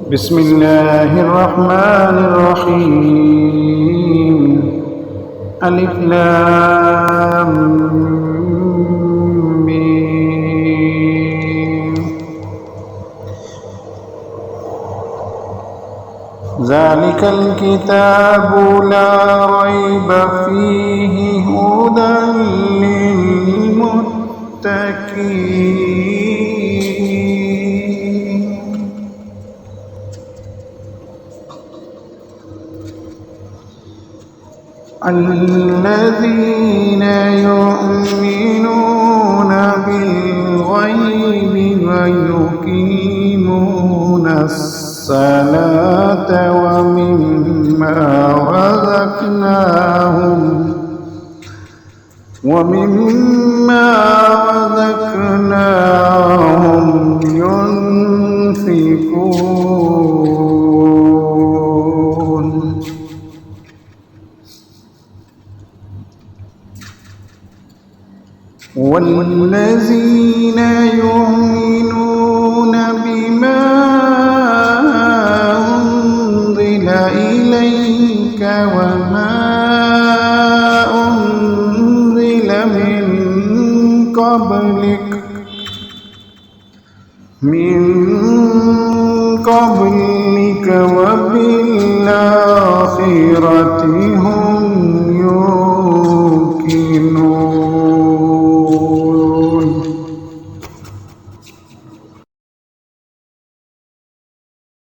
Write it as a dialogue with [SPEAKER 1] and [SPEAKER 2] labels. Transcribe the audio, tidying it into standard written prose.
[SPEAKER 1] بسم الله الرحمن الرحيم. ألف لام ميم. ذلك الكتاب لا ريب فيه هدى للمتقين. الذين يؤمنون بالغيب ويقيمون الصلاة ومما رزقناهم ينفقون. والذين يؤمنون بما أنزل إليك وما أنزل من قبلك وبالآخرة هم